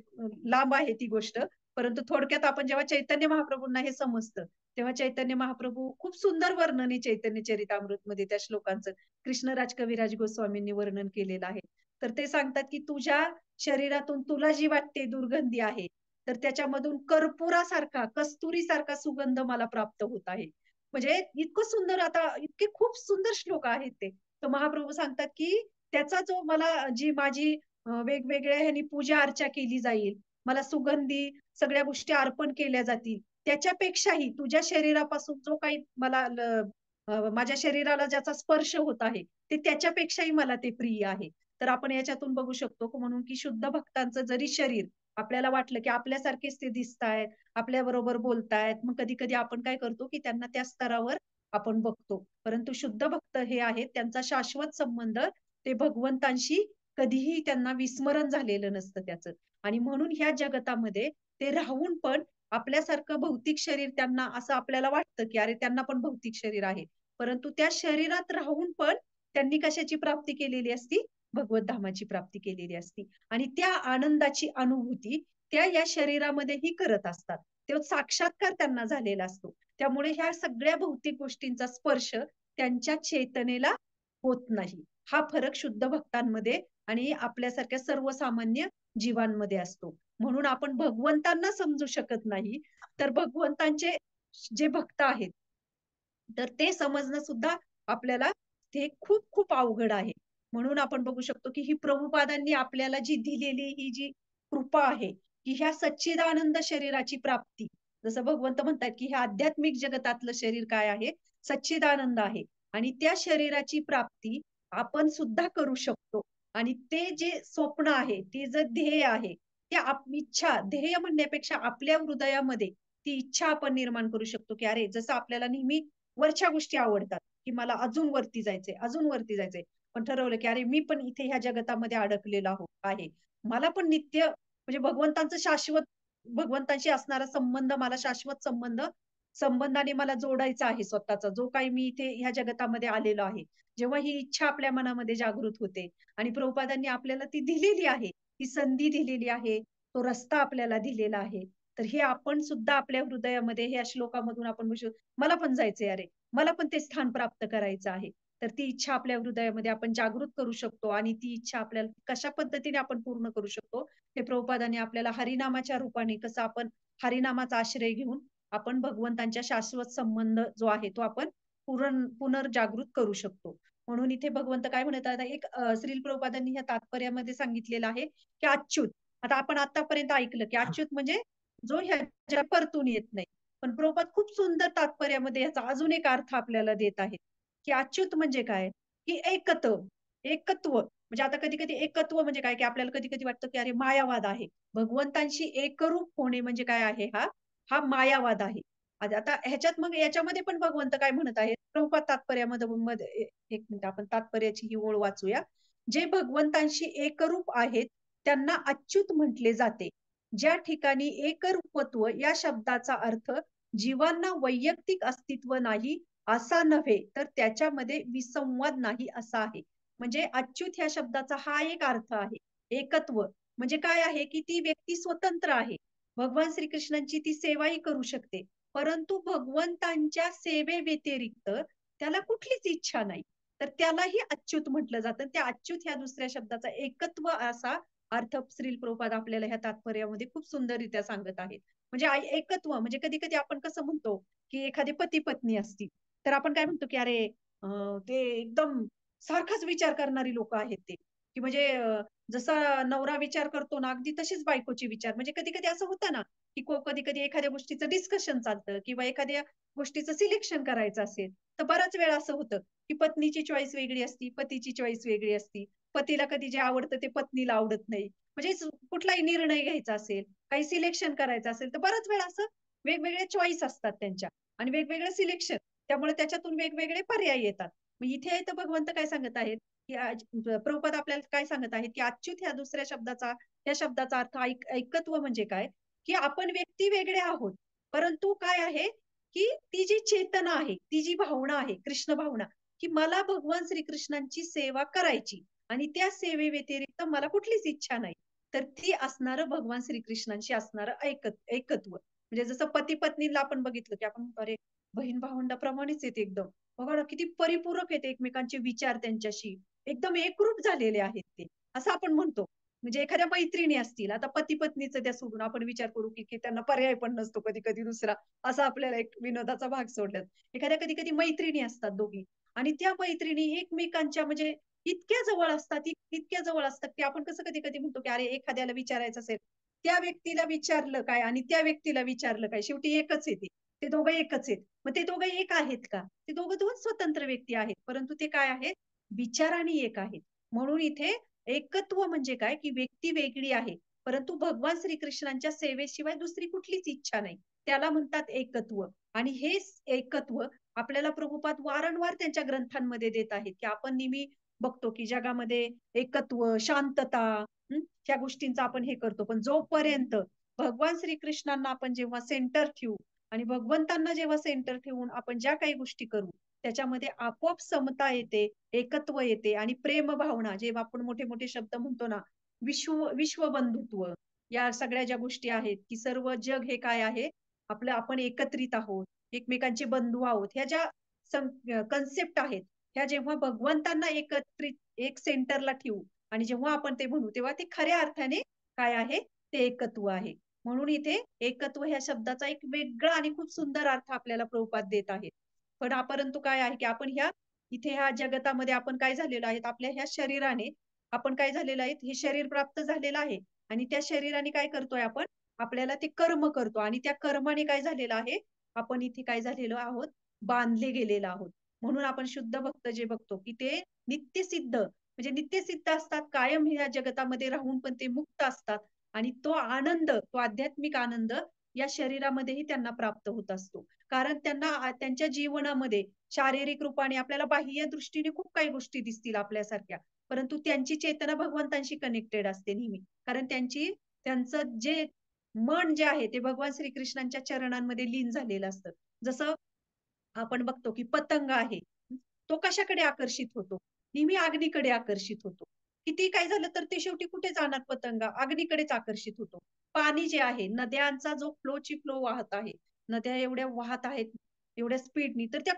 लांब आहे ती गोष्ट. परंतु थोडक्यात आपण जेव्हा चैतन्य महाप्रभूंना हे समजतं, तेव्हा चैतन्य महाप्रभू खूप सुंदर वर्णन आहे चैतन्य चरितामृतमध्ये त्या श्लोकांचं. कृष्णराज कविराज गोस्वामींनी वर्णन केलेलं आहे. तर ते सांगतात, की तुझ्या शरीरातून तुला जी वाटते दुर्गंधी आहे, तर त्याच्यामधून कर्पुरासारखा, कस्तुरीसारखा सुगंध मला प्राप्त होत आहे. म्हणजे इतकं सुंदर आता इतके खूप सुंदर श्लोक आहेत ते. तर महाप्रभू सांगतात, की त्याचा जो मला जी माझी वेगवेगळ्या ह्यानी पूजा अर्चा केली जाईल, मला सुगंधी सगळ्या गोष्टी अर्पण केल्या जातील. त्याच्यापेक्षाही तुझ्या शरीरापासून जो काही मला माझ्या शरीराला ज्याचा स्पर्श होत आहे, ते त्याच्यापेक्षाही मला ते प्रिय आहे. तर आपण याच्यातून बघू शकतो म्हणून की शुद्ध भक्तांचं जरी शरीर आपल्याला वाटलं, की आपल्यासारखेच ते दिसतायत, आपल्याबरोबर बोलतायत. मग कधी-कधी आपण काय करतो, की त्यांना त्या स्तरावर आपण बघतो. परंतु शुद्ध भक्त हे आहेत, त्यांचा शाश्वत संबंध ते भगवंतांशी कधीही त्यांना विस्मरण झालेलं नसतं त्याचं. आणि म्हणून ह्या जगतामध्ये ते राहून पण आपल्यासारखं भौतिक शरीर त्यांना असं आपल्याला वाटतं, की अरे त्यांना पण भौतिक शरीर आहे. परंतु त्या शरीरात राहून पण त्यांनी कशाची प्राप्ती केलेली असती? भगवत धामाची प्राप्ती केलेली असती. आणि त्या आनंदाची अनुभूती त्या या शरीरामध्येही करत असतात. तो साक्षात्कार त्यांना झालेला असतो. त्यामुळे ह्या सगळ्या भौतिक गोष्टींचा स्पर्श त्यांच्या चेतनेला होत नाही. हा फरक शुद्ध भक्तांमध्ये आणि आपल्यासारख्या सर्वसामान्य जीवांमध्ये असतो. म्हणून आपण भगवंतांना समजू शकत नाही, तर भगवंतांचे जे भक्त आहेत, तर ते समजणं सुद्धा आपल्याला ते खूप खूप अवघड आहे. म्हणून आपण बघू शकतो, की ही प्रभुपादांनी आपल्याला जी दिलेली ही जी कृपा आहे, की ह्या सच्चिदानंद शरीराची प्राप्ती. जसं भगवंत म्हणतात, की हे आध्यात्मिक जगतातलं शरीर काय आहे? सच्चिदानंद आहे आणि त्या शरीराची प्राप्ती आपण सुद्धा करू शकतो. आणि ते जे स्वप्न आहे, ते जे ध्येय आहे, ते इच्छा, ध्येय म्हणण्यापेक्षा आपल्या हृदयामध्ये ती इच्छा आपण निर्माण करू शकतो, की अरे जसं आपल्याला नेहमी वरच्या गोष्टी आवडतात, की मला अजून वरती जायचंय, अजून वरती जायचंय. पण ठरवलं, की अरे मी पण इथे ह्या जगतामध्ये अडकलेलो आहे. मला पण नित्य, म्हणजे भगवंतांचं शाश्वत, भगवंतांशी असणारा संबंध, मला शाश्वत संबंध संबंधाने मला जोडायचा आहे स्वतःचा, जो काही मी इथे ह्या जगतामध्ये आलेलो आहे. जेव्हा ही इच्छा आपल्या मनामध्ये जागृत होते आणि प्रभुपादांनी आपल्याला ती दिलेली आहे, ती संधी दिलेली आहे, तो रस्ता आपल्याला दिलेला आहे. तर हे आपण सुद्धा आपल्या हृदयामध्ये ह्या श्लोकामधून आपण म्हणू मला पण जायचंय अरे, मला पण ते स्थान प्राप्त करायचं आहे. तर ती इच्छा आपल्या हृदयामध्ये आपण जागृत करू शकतो आणि ती इच्छा आपल्याला कशा पद्धतीने आपण पूर्ण करू शकतो, हे प्रभुपादांनी आपल्याला हरिनामाच्या रूपाने कसं आपण हरिनामाचा आश्रय घेऊन आपण भगवंतांच्या शाश्वत संबंध जो आहे तो आपण पुनर्जागृत करू शकतो. म्हणून इथे भगवंत काय म्हणत आहेत, एक श्रील प्रभुपादांनी ह्या तात्पर्यामध्ये सांगितलेलं आहे, की अच्युत. आता आपण आतापर्यंत ऐकलं, की अच्युत म्हणजे जो ह्याच्या परतून येत नाही. पण प्रभुपाद खूप सुंदर तात्पर्यामध्ये याचा अजून एक अर्थ आपल्याला देत आहेत, की अच्युत म्हणजे काय? की एकत्व. म्हणजे आता कधी-कधी एकत्व म्हणजे काय, की आपल्याला कधी-कधी वाटतं, की अरे मायावाद आहे. भगवंतांशी एकरूप होणे म्हणजे काय आहे हा? हा मायावाद आहे. आता ह्याच्यात मग याच्यामध्ये पण भगवंत काय म्हणत आहेत, प्रभुपाद तात्पर्यामध्ये एक मिनिट आपण तात्पर्याची ही ओळ वाचूया. जे भगवंतांशी एकरूप आहेत, त्यांना अच्युत म्हटले जाते. ज्या ठिकाणी एकरूपत्व या शब्दाचा अर्थ जीवांना वैयक्तिक अस्तित्व नाही असा नव्हे, तर त्याच्यामध्ये विसंवाद नाही असा आहे. म्हणजे अच्युत ह्या शब्दाचा हा एक अर्थ आहे. एकत्व म्हणजे काय आहे, की ती व्यक्ती स्वतंत्र आहे. भगवान श्रीकृष्णांची ती सेवाही करू शकते. परंतु भगवंतांच्या सेवेव्यतिरिक्त त्याला कुठलीच इच्छा नाही. तर त्यालाही अच्युत म्हटलं जातं. त्या अच्युत ह्या दुसऱ्या शब्दाचा एकत्व असा अर्थ श्रील प्रभुपाद आपल्याला ह्या तात्पर्यामध्ये खूप सुंदररित्या सांगत आहेत. म्हणजे एकत्व म्हणजे कधी-कधी आपण कसं म्हणतो, की एखादी पती-पत्नी असतील, तर आपण काय म्हणतो, की "अरे, ते एकदम सारखाच विचार करणारी लोकं आहेत ते." की म्हणजे जसा नवरा विचार करतो ना, अगदी तशीच बायकोचे विचार. म्हणजे कधी-कधी असं होतं ना, की कधी-कधी एखाद्या गोष्टीचं डिस्कशन चालतं किंवा एखाद्या गोष्टीचं सिलेक्शन करायचं असेल, तर बराच वेळा असं होतं, की पत्नीची चॉईस वेगळी असती, पतीची चॉईस वेगळी असती. पतीला कधी जे आवडतं ते पत्नीला आवडत नाही. म्हणजे कुठलाही निर्णय घ्यायचा असेल, काही सिलेक्शन करायचं असेल, तर बराच वेळा असं वेगवेगळ्या चॉईस असतात त्यांच्या आणि वेगवेगळं सिलेक्शन. त्यामुळे त्याच्यातून वेगवेगळे पर्याय येतात. मग इथे तर भगवंत काय सांगत आहेत, की प्रभुपाद आपल्याला काय सांगत आहेत, की अच्युत ह्या दुसऱ्या शब्दाचा त्या शब्दाचा अर्थ ऐकत्व म्हणजे काय, की आपण व्यक्ती वेगळे आहोत. परंतु काय आहे, की ती जी चेतना आहे, ती जी भावना आहे, कृष्ण भावना, की मला भगवान श्रीकृष्णांची सेवा करायची आणि त्या सेवेव्यतिरिक्त मला कुठलीच इच्छा नाही. तर ती असणारं भगवान श्रीकृष्णांशी असणारं एकत्व. म्हणजे जसं पती-पत्नीला आपण बघितलं, की आपण म्हणतो, "अरे, बहीण-भावंडाप्रमाणेच आहेत एकदम." बघा ना, किती परिपूरक आहेत एकमेकांचे विचार त्यांच्याशी. एकदम एकरूप झालेले आहेत ते, असं आपण म्हणतो. म्हणजे एखाद्या मैत्रिणी असतील, आता पती-पत्नीचं द्या सोडून आपण विचार करू, की त्यांना पर्याय पण नसतो कधी-कधी दुसरा, असा आपल्याला एक विनोदाचा भाग सोडल्यात. एखाद्या कधी-कधी मैत्रिणी असतात दोघी आणि त्या मैत्रिणी एकमेकांच्या म्हणजे इतक्या जवळ असतात, इतक्या जवळ असतात, की आपण कसं कधी-कधी म्हणतो, की अरे एखाद्याला विचारायचं असेल, त्या व्यक्तीला विचारलं काय आणि त्या व्यक्तीला विचारलं काय, शेवटी एकच आहे ते. ते दोघं एकच आहेत. मग ते दोघं एक आहेत का? ते दोघं 2 स्वतंत्र व्यक्ती आहेत. परंतु ते काय आहेत? विचाराने एक आहेत. म्हणून इथे एकत्व म्हणजे काय, की व्यक्ती वेगळी आहे. परंतु भगवान श्रीकृष्णांच्या सेवेशिवाय दुसरी कुठलीच इच्छा नाही. त्याला म्हणतात एकत्व आणि हेच एकत्व आपल्याला प्रभुपाद वारंवार त्यांच्या ग्रंथांमध्ये देत आहेत, की आपण नेहमी बघतो, की जगामध्ये एकत्व, शांतता ह्या गोष्टींचा आपण हे करतो. पण जोपर्यंत भगवान श्रीकृष्णांना आपण जेव्हा सेंटर ठेवू आणि भगवंतांना जेव्हा सेंटर ठेवून आपण ज्या काही गोष्टी करू, त्याच्यामध्ये आपोआप समता येते, एकत्व येते आणि प्रेम भावना जेव्हा आपण मोठे-मोठे शब्द म्हणतो ना, विश्वबंधुत्व या सगळ्या ज्या गोष्टी आहेत, की सर्व जग हे काय आहे, आपलं आपण एकत्रित आहोत, एकमेकांचे बंधू आहोत. ह्या ज्या कन्सेप्ट आहेत, ह्या जेव्हा भगवंतांना एकत्रित एक सेंटरला ठेवू आणि जेव्हा आपण ते म्हणू, तेव्हा ते खऱ्या अर्थाने काय आहे, ते एकत्व आहे. म्हणून इथे एकत्व ह्या शब्दाचा एक वेगळा आणि खूप सुंदर अर्थ आपल्याला प्रभुपाद देत आहेत. पण परंतु काय आहे, की आपण इथे ह्या जगतामध्ये आपण काय झालेलो आहे, आपल्या ह्या शरीराने आपण काय झालेलं आहे, हे शरीर प्राप्त झालेलं आहे आणि त्या शरीराने काय करतोय आपण, आपल्याला ते कर्म करतो आणि त्या कर्माने काय झालेलं आहे, आपण इथे काय झालेलो आहोत, बांधले गेलेलो आहोत. म्हणून आपण शुद्ध भक्त जे बघतो, की ते नित्यसिद्ध म्हणजे नित्यसिद्ध असतात, कायम ह्या जगतामध्ये राहून पण ते मुक्त असतात आणि तो आनंद, तो आध्यात्मिक आनंद या शरीरामध्येही त्यांना प्राप्त होत असतो. कारण त्यांना त्यांच्या जीवनामध्ये शारीरिक रूपाने आपल्याला बाह्य दृष्टीने खूप काही गोष्टी दिसतील आपल्यासारख्या. परंतु त्यांची चेतना भगवंतांशी कनेक्टेड असते नेहमी. कारण त्यांचं जे मन जे आहे ते भगवान श्रीकृष्णांच्या चरणांमध्ये लीन झालेलं असतं. जसं आपण बघतो की पतंग आहे. तो कशाकडे आकर्षित होतो? नेहमी अग्नीकडे आकर्षित होतो. किती काय झालं तर ते शेवटी कुठे जाणार पतंग? अग्नीकडेच आकर्षित होतो. पाणी जे आहे, नद्यांचा जो फ्लो वाहत आहे. नद्या एवढ्या वाहत आहेत, एवढ्या स्पीडनी, तर त्या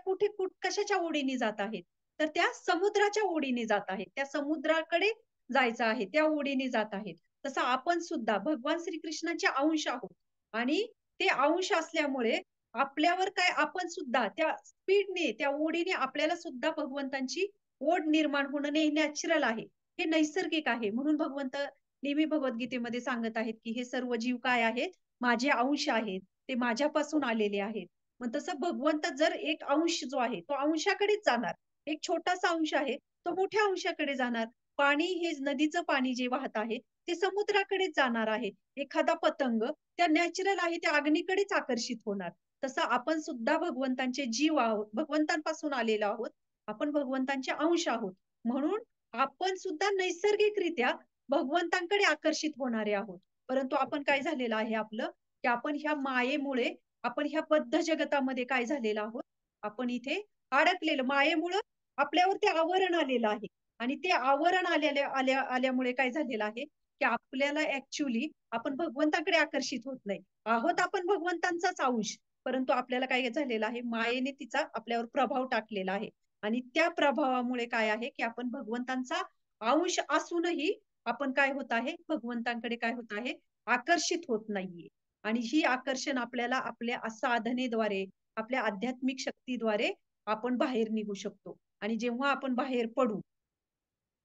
कशाच्या ओढीने जात आहेत? तर त्या समुद्राच्या ओढीने जात आहेत. त्या समुद्राकडे जायचं आहे, त्या ओढीने जात आहेत. तसं आपण सुद्धा भगवान श्रीकृष्णाचे अंश आहोत आणि ते अंश असल्यामुळे आपल्यावर काय आपण सुद्धा त्या स्पीडने, त्या ओढीने आपल्याला सुद्धा भगवंतांची ओढ निर्माण होणं हे नॅचरल आहे. हे नैसर्गिक आहे. म्हणून भगवंत नेहमी भगवद्गीतेमध्ये सांगत आहेत, की हे सर्व जीव काय आहेत? माझे अंश आहेत. ते माझ्यापासून आलेले आहेत. मग तसं भगवंत जर एक अंश जो आहे, तो अंशाकडेच जाणार. एक छोटासा अंश आहे, तो मोठ्या अंशाकडे जाणार. पाणी हे नदीचं पाणी जे वाहत आहे, ते समुद्राकडेच जाणार आहे. एखादा पतंग त्या नॅचरल आहे, त्या अग्नीकडेच आकर्षित होणार. तसं आपण सुद्धा भगवंतांचे जीव आहोत. भगवंतांपासून आलेलो आहोत. आपण भगवंतांचे अंश आहोत. म्हणून आपण सुद्धा नैसर्गिकरित्या भगवंतांकडे आकर्षित होणारे आहोत. परंतु आपण काय झालेलं आहे आपलं, की आपण ह्या मायेमुळे आपण ह्या बद्ध जगतामध्ये काय झालेलो आहोत, आपण इथे अडकलेलो. मायेमुळं आपल्यावर ते आवरण आलेलं आहे आणि ते आवरण आल्यामुळे काय झालेलं आहे, की आपल्याला ॲक्चुअली आपण भगवंताकडे आकर्षित होत नाही. आहोत आपण भगवंतांचाच अंश. परंतु आपल्याला काय झालेलं आहे, मायेने तिचा आपल्यावर प्रभाव टाकलेला आहे आणि त्या प्रभावामुळे काय आहे, की आपण भगवंतांचा अंश असूनही आपण काय होत आहे, भगवंतांकडे काय होत आहे, आकर्षित होत नाहीये. आणि ही आकर्षण आपल्याला आपल्या साधनेद्वारे, आपल्या आध्यात्मिक शक्तीद्वारे आपण बाहेर निघू शकतो. आणि जेव्हा आपण बाहेर पडू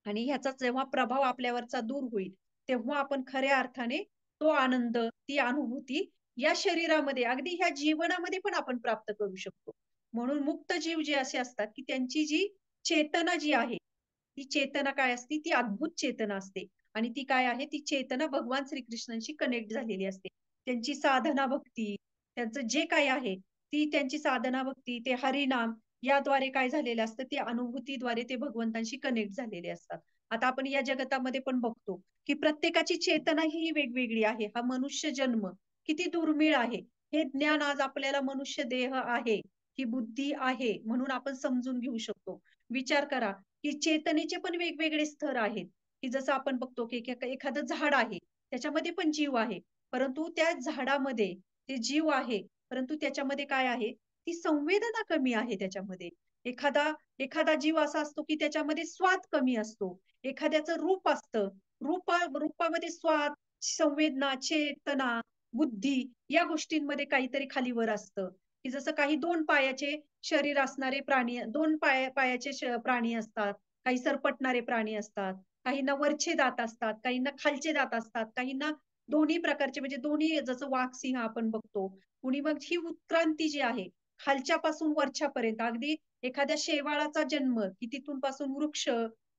आणि ह्याचा जेव्हा प्रभाव आपल्यावरचा दूर होईल, तेव्हा आपण खऱ्या अर्थाने तो आनंद, ती अनुभूती या शरीरामध्ये, अगदी ह्या जीवनामध्ये पण आपण प्राप्त करू शकतो. म्हणून मुक्त जीव जे असे असतात, की त्यांची जी चेतना जी आहे, ती चेतना काय असते? ती अद्भुत चेतना असते आणि ती काय आहे? ती चेतना भगवान श्रीकृष्णांशी कनेक्ट झालेली असते. त्यांची साधना भक्ती, त्यांचं जे काही आहे, ती त्यांची साधना भक्ती, ते हरिनाम याद्वारे काय झालेलं असतं, ती अनुभूतीद्वारे ते भगवंतांशी कनेक्ट झालेले असतात. आता आपण या जगतामध्ये पण बघतो, की प्रत्येकाची चेतना ही वेगवेगळी आहे. हा मनुष्य जन्म किती दुर्मिळ आहे. हे ज्ञान आज आपल्याला मनुष्य देह आहे, ही बुद्धी आहे, म्हणून आपण समजून घेऊ शकतो. विचार करा, की चेतनेचे पण वेगवेगळे स्तर आहेत, की जसं आपण बघतो, की एखादं झाड आहे, त्याच्यामध्ये पण जीव आहे. परंतु त्या झाडामध्ये ते जीव आहे, परंतु त्याच्यामध्ये काय आहे, ती संवेदना कमी आहे त्याच्यामध्ये. एखादा एखादा जीव असा असतो, की त्याच्यामध्ये स्वाद कमी असतो. एखाद्याचं रूप असतं. रूपामध्ये स्वाद, संवेदना, चेतना, बुद्धी या गोष्टींमध्ये काहीतरी खाली-वर असतं, की जसं काही 2 पायाचे शरीर असणारे प्राणी, 2 पायाचे प्राणी असतात. काही सरपटणारे प्राणी असतात. काहींना वरचे दात असतात, काहींना खालचे दात असतात, काहींना दोन्ही प्रकारचे म्हणजे दोन्ही जसं वाघ, सिंह आपण बघतो. कुणी मग ही उत्क्रांती जी आहे, खालच्यापासून वरच्यापर्यंत अगदी एखाद्या शेवाळाचा जन्म, की तिथून पासून वृक्ष,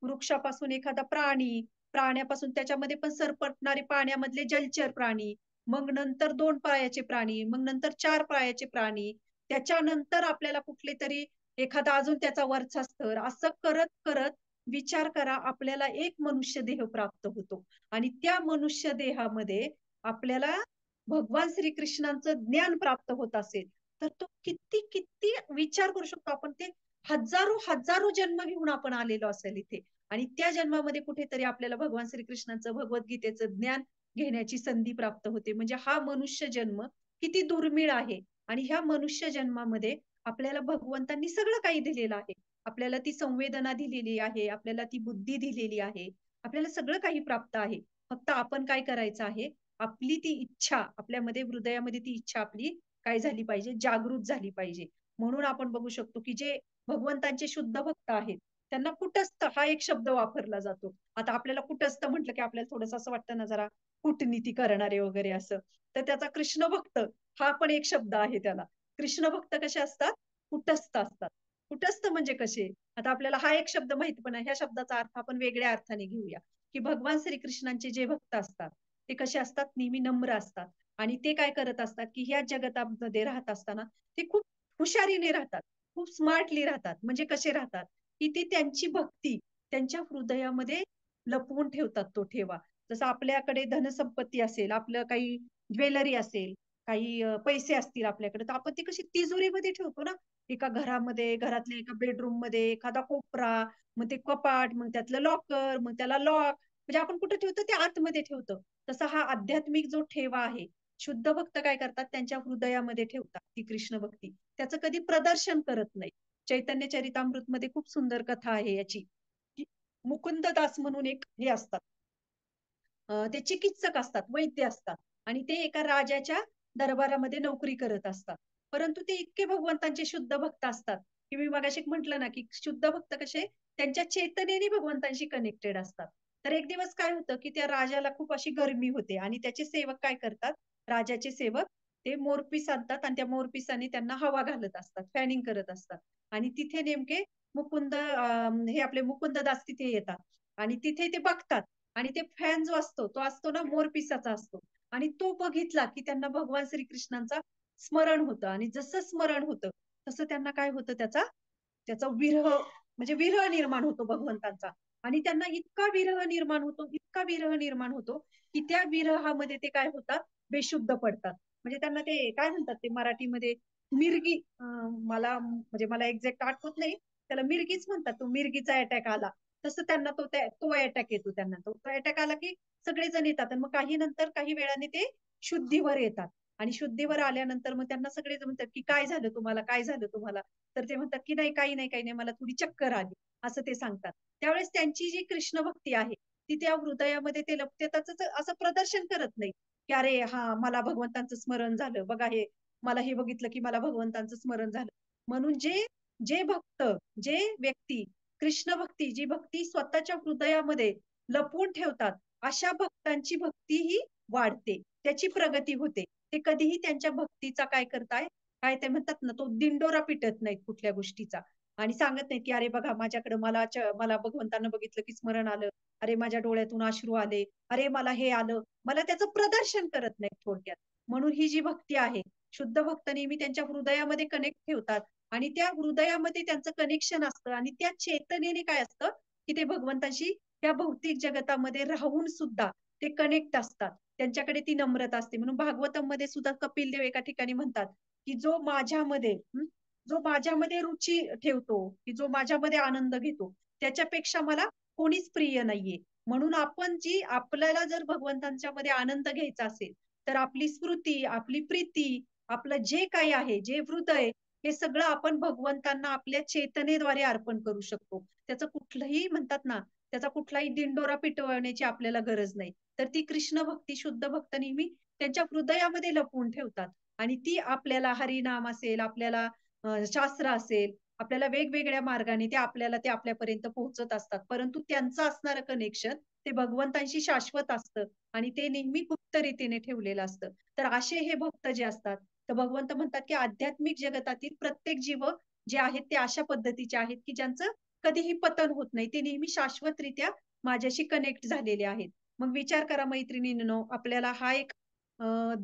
वृक्षापासून एखादा प्राणी, प्राण्यापासून त्याच्यामध्ये पण सरपटणारे पाण्यामधले जलचर प्राणी, मग नंतर 2 पायाचे प्राणी, मग नंतर 4 पायाचे प्राणी, त्याच्यानंतर आपल्याला कुठलेतरी एखादा अजून त्याचा वरचा स्तर, असं करत-करत विचार करा आपल्याला एक मनुष्य देह प्राप्त होतो आणि त्या मनुष्य देहामध्ये आपल्याला भगवान श्रीकृष्णांचं ज्ञान प्राप्त होत असेल, तर तो किती विचार करू शकतो आपण ते हजारो जन्म घेऊन आपण आलेलो असेल इथे आणि त्या जन्मामध्ये कुठेतरी आपल्याला भगवान श्रीकृष्णाचं, भगवद्गीतेचं ज्ञान घेण्याची संधी प्राप्त होते. म्हणजे हा मनुष्य जन्म किती दुर्मिळ आहे आणि ह्या मनुष्य जन्मामध्ये आपल्याला भगवंतांनी सगळं काही दिलेलं आहे. आपल्याला ती संवेदना दिलेली आहे, आपल्याला ती बुद्धी दिलेली आहे, आपल्याला सगळं काही प्राप्त आहे. फक्त आपण काय करायचं आहे, आपली ती इच्छा, आपल्यामध्ये हृदयामध्ये ती इच्छा आपली काय झाली पाहिजे, जागृत झाली पाहिजे. म्हणून आपण बघू शकतो, की जे भगवंतांचे शुद्ध भक्त आहेत, त्यांना कुटस्थ हा एक शब्द वापरला जातो. आता आपल्याला कुटस्थ म्हटलं, की आपल्याला थोडंसं असं वाटतं ना जरा कूटनीती करणारे वगैरे असं. तर त्याचा कृष्ण भक्त हा पण एक शब्द आहे त्याला. कृष्ण भक्त कसे असतात? कुटस्थ असतात. कुटस्थ म्हणजे कसे? आता आपल्याला हा एक शब्द माहिती पण आहे. ह्या शब्दाचा अर्थ आपण वेगळ्या अर्थाने घेऊया, की भगवान श्रीकृष्णांचे जे भक्त असतात, ते कसे असतात? नेहमी नम्र असतात आणि ते काय करत असतात, की ह्या जगतामध्ये राहत असताना ते खूप हुशारीने राहतात, खूप स्मार्टली राहतात. म्हणजे कसे राहतात, की ते त्यांची भक्ती त्यांच्या हृदयामध्ये लपवून ठेवतात तो ठेवा. जसं आपल्याकडे धनसंपत्ती असेल, आपलं काही ज्वेलरी असेल, काही पैसे असतील आपल्याकडे, तर आपण ते कशी तिजोरीमध्ये ठेवतो ना, एका घरामध्ये, घरातल्या एका बेडरूम मध्ये, एखादा कोपरा, मग ते कपाट, मग त्यातलं लॉकर, मग त्याला लॉक, म्हणजे आपण कुठे ठेवतो ते आतमध्ये ठेवतो. तसा हा आध्यात्मिक जो ठेवा आहे, शुद्ध भक्त काय करतात, त्यांच्या हृदयामध्ये ठेवतात ती कृष्ण भक्ती. त्याचं कधी प्रदर्शन करत नाही. चैतन्य चरितामृत मध्ये खूप सुंदर कथा आहे याची, की मुकुंददास म्हणून एक हे असतात, ते चिकित्सक असतात, वैद्य असतात आणि ते एका राजाच्या दरबारामध्ये नोकरी करत असतात. परंतु ते इतके भगवंतांचे शुद्ध भक्त असतात, की मी मगाशी म्हटलं ना, की शुद्ध भक्त कसे त्यांच्या चेतनेने भगवंतांशी कनेक्टेड असतात. तर एक दिवस काय होतं, की त्या राजाला खूप अशी गरमी होते आणि त्याचे सेवक काय करतात, राजाचे सेवक ते मोरपीस आणतात आणि त्या मोरपिसाने त्यांना हवा घालत असतात, फॅनिंग करत असतात. आणि तिथे नेमके हे आपले मुकुंददास तिथे येतात आणि तिथे ते बघतात आणि ते फॅन जो असतो, तो असतो ना मोरपिसाचा असतो आणि तो बघितला, की त्यांना भगवान श्रीकृष्णांचा स्मरण होतं आणि जसं स्मरण होतं, तसं त्यांना काय होतं त्याचा त्याचा विरह म्हणजे विरह निर्माण होतो भगवंतांचा आणि त्यांना इतका विरह निर्माण होतो, इतका विरह निर्माण होतो, की त्या विरहामध्ये ते काय होतात, बेशुद्ध पडतात. म्हणजे त्यांना ते काय म्हणतात ते मराठीमध्ये मिरगी, मला एक्झॅक्ट आठवत नाही. त्याला मिरगीच म्हणतात. तो मिरगीचा अटॅक आला. तसं त्यांना तो अटॅक येतो त्यांना. तो अटॅक आला की सगळेजण येतात आणि मग काही नंतर काही वेळाने ते शुद्धीवर येतात. आणि शुद्धीवर आल्यानंतर मग त्यांना सगळेजण म्हणतात, की "काय झालं तुम्हाला? काय झालं तुम्हाला?" तर ते म्हणतात, की "नाही, काही नाही, काही नाही. मला थोडी चक्कर आली." असं ते सांगतात. त्यावेळेस त्यांची जी कृष्ण भक्ती आहे, ती त्या हृदयामध्ये ते लपते. त्याचं असं प्रदर्शन करत नाही, की "अरे हां, मला भगवंतांचं स्मरण झालं. बघा हे, मला हे बघितलं, की मला भगवंतांचं स्मरण झालं." म्हणून जे जे भक्त, जे व्यक्ती कृष्ण भक्ती, जी भक्ती स्वतःच्या हृदयामध्ये लपवून ठेवतात, अशा भक्तांची भक्ती ही वाढते. त्याची प्रगती होते. ते कधीही त्यांच्या भक्तीचा काय करताय, काय ते म्हणतात ना, तो दिंडोरा पिटत नाहीत कुठल्या गोष्टीचा आणि सांगत नाहीत, की "अरे बघा माझ्याकडे मला भगवंतांना बघितलं की स्मरण आलं. अरे माझ्या डोळ्यातून अश्रू आले. अरे मला हे आलं." मला त्याचं प्रदर्शन करत नाहीत थोडक्यात. म्हणून ही जी भक्ती आहे, शुद्ध भक्त नेहमी त्यांच्या हृदयामध्ये कनेक्ट ठेवतात आणि त्या हृदयामध्ये त्यांचं कनेक्शन असतं आणि त्या चेतनेने काय असतं, की ते भगवंताशी त्या भौतिक जगतामध्ये राहून सुद्धा ते कनेक्ट असतात. त्यांच्याकडे ती नम्रता असते. म्हणून भागवतमध्ये सुद्धा कपिल देव एका ठिकाणी म्हणतात, की जो माझ्यामध्ये रुची ठेवतो, की जो माझ्यामध्ये आनंद घेतो, त्याच्यापेक्षा मला कोणीच प्रिय नाहीये. म्हणून आपल्याला जर भगवंतांच्या मध्ये आनंद घ्यायचा असेल, तर आपली स्मृती, आपली प्रीती, आपलं जे काही आहे, जे हृदय, हे सगळं आपण भगवंतांना आपल्या चेतनेद्वारे अर्पण करू शकतो. त्याचं कुठलंही म्हणतात ना, त्याचा कुठलाही दिंडोरा पिटवण्याची आपल्याला गरज नाही. तर ती कृष्ण भक्ती, शुद्ध भक्त नेहमी त्यांच्या हृदयामध्ये लपवून ठेवतात आणि ती आपल्याला हरिनाम असेल, आपल्याला शास्त्र असेल, आपल्याला वेगवेगळ्या मार्गाने ते आपल्यापर्यंत पोहोचत असतात. परंतु त्यांचं असणारं कनेक्शन ते भगवंतांशी शाश्वत असतं आणि ते नेहमी गुप्त रीतीने ठेवलेलं असतं. तर असे हे भक्त जे असतात, तर भगवंत म्हणतात, की आध्यात्मिक जगतातील प्रत्येक जीव जे आहेत ते अशा पद्धतीचे आहेत, की ज्यांचं कधीही पतन होत नाही. ते नेहमी शाश्वतरित्या माझ्याशी कनेक्ट झालेले आहेत. मग विचार करा मैत्रिणींनो, आपल्याला हा एक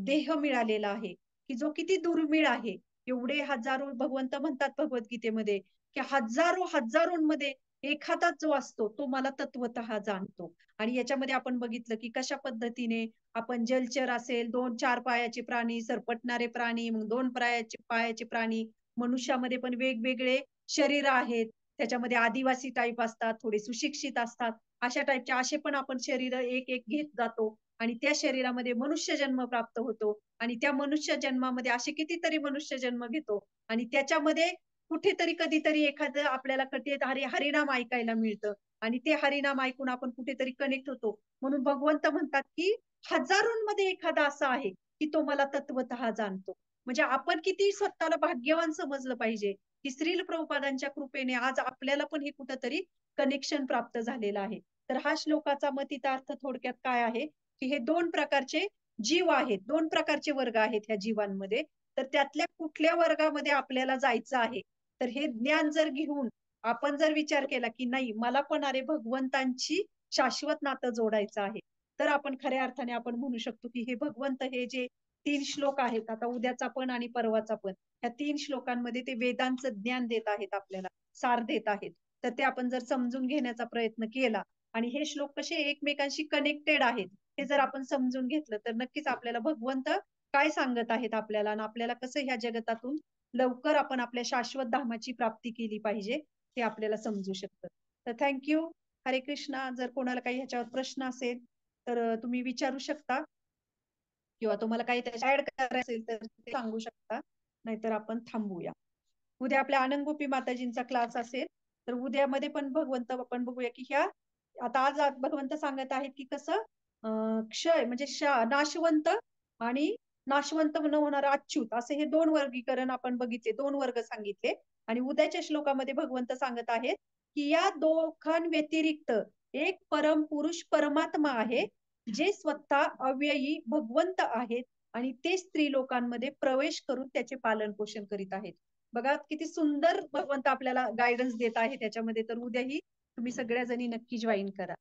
देह मिळालेला आहे, की जो किती दुर्मिळ आहे. एवढे हजारो भगवंत म्हणतात भगवद्गीतेमध्ये, की हजारोंमध्ये एखादाच जो असतो, तो मला तत्वतः जाणतो. आणि याच्यामध्ये आपण बघितलं, की कशा पद्धतीने आपण जलचर असेल, 2-4 पायाचे प्राणी, सरपटणारे प्राणी, मग 2 पायाचे प्राणी, मनुष्यामध्ये पण वेगवेगळे शरीर आहेत. त्याच्यामध्ये आदिवासी टाइप असतात, थोडे सुशिक्षित असतात. अशा टाइपचे असे पण आपण शरीर एक-एक घेत जातो आणि त्या शरीरामध्ये मनुष्य जन्म प्राप्त होतो आणि त्या मनुष्य जन्मामध्ये असे कितीतरी मनुष्य जन्म घेतो आणि त्याच्यामध्ये कुठेतरी कधीतरी एखादं आपल्याला हरिनाम ऐकायला मिळतं आणि ते हरिनाम ऐकून आपण कुठेतरी कनेक्ट होतो. म्हणून भगवंत म्हणतात, की हजारोंमध्ये एखादा असा आहे, की तो मला तत्वतः जाणतो. म्हणजे आपण किती स्वतःला भाग्यवान समजलं पाहिजे, की श्रील प्रभुपादांच्या कृपेने आज आपल्याला पण हे कुठेतरी कनेक्शन प्राप्त झालेलं आहे. तर हा श्लोकाचा मतितार्थ थोडक्यात काय आहे, की हे 2 प्रकारचे जीव आहेत, 2 प्रकारचे वर्ग आहेत ह्या जीवांमध्ये. तर त्यातल्या कुठल्या वर्गामध्ये आपल्याला जायचं आहे, तर हे ज्ञान जर घेऊन आपण जर विचार केला, की नाही मला पण अरे भगवंतांची शाश्वत नातं जोडायचं आहे. तर आपण खऱ्या अर्थाने आपण म्हणू शकतो, की हे भगवंत हे जे 3 श्लोक आहेत, आता उद्याचा पण आणि परवाचा पण, ह्या 3 श्लोकांमध्ये ते वेदांचं ज्ञान देत आहेत आपल्याला, सार देत आहेत. तर ते आपण जर समजून घेण्याचा प्रयत्न केला आणि हे श्लोक कसे एकमेकांशी कनेक्टेड आहेत, हे जर आपण समजून घेतलं, तर नक्कीच आपल्याला भगवंत काय सांगत आहेत आपल्याला आणि आपल्याला कसं ह्या जगतातून लवकर आपण आपल्या शाश्वत धामाची प्राप्ती केली पाहिजे हे आपल्याला समजू शकतं. तर थँक्यू. हरे कृष्णा. जर कोणाला काही ह्याच्यावर प्रश्न असेल तर तुम्ही विचारू शकता किंवा तुम्हाला काही त्याच्यात ऍड करायचं असेल तर ते सांगू शकता, नाहीतर आपण थांबूया. उद्या आपल्या आनंदगोपी माताजींचा क्लास असेल, तर उद्यामध्ये पण भगवंत आपण बघूया की ह्या आता आज भगवंत सांगत आहेत की कसं क्षय म्हणजे नाशवंत आणि नाशवंत न होणारा अच्युत असे हे दोन वर्गीकरण आपण बघितले, दोन वर्ग सांगितले. आणि उद्याच्या श्लोकामध्ये भगवंत सांगत आहेत की या दोघांव्यतिरिक्त एक परम पुरुष परमात्मा आहे, जे स्वतः अव्ययी भगवंत आहेत आणि ते स्त्री लोकांमध्ये प्रवेश करून त्याचे पालन पोषण करीत आहेत. बघा किती सुंदर भगवंत आपल्याला गायडन्स देत आहे त्याच्यामध्ये. तर उद्याही तुम्ही सगळ्या जणी नक्की जॉईन करा.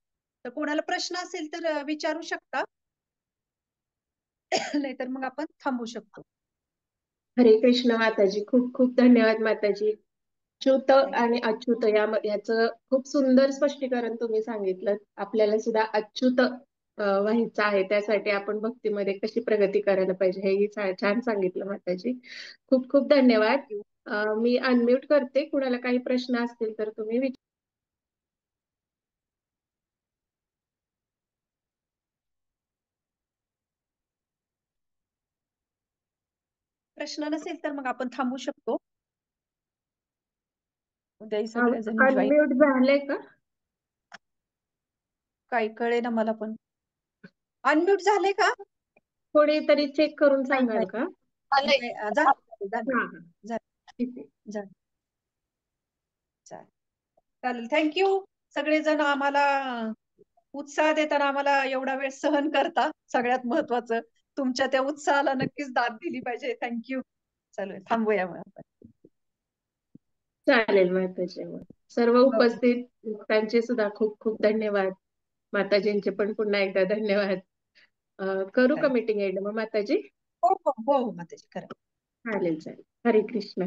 तर कोणाला प्रश्न असेल तर विचारू शकता. नाहीतर मग आपण थांबू शकतो. हरे कृष्ण माताजी. खूप खूप धन्यवाद माताजी. च्युत आणि अच्युत याचं खूप सुंदर स्पष्टीकरण तुम्ही सांगितलं. आपल्याला सुद्धा अच्युत व्हायचं आहे, त्यासाठी आपण भक्तीमध्ये कशी प्रगती करायला पाहिजे हेही छान सांगितलं माताजी. खूप खूप धन्यवाद. मी अनम्यूट करते. कुणाला काही प्रश्न असतील तर तुम्ही विचारा. प्रश्न नसेल तर मग आपण थांबू शकतो. उद्याही सगळ्या जणी जॉईन. अनम्यूट झालंय का? काही कळे ना मला पण. अनम्यूट झाले का? कोणीतरी चेक करून सांगाल का? झालं. हा हा. ठीक आहे. चालेल. थँक्यू. सगळेजण आम्हाला उत्साह देताना आम्हाला एवढा वेळ सहन करता. सगळ्यात महत्वाचं तुमच्या त्या उत्साहाला नक्कीच दाद दिली पाहिजे. थँक्यू. चालेल, थांबूया मग आपण. चालेल माताजी. सर्व हो. उपस्थित त्यांचे सुद्धा खूप खूप धन्यवाद. माताजींचे पण पुन्हा एकदा धन्यवाद. करू का मीटिंग एंड मग माताजी? हो हो हो माताजी करा. चालेल चालेल. हरे कृष्ण.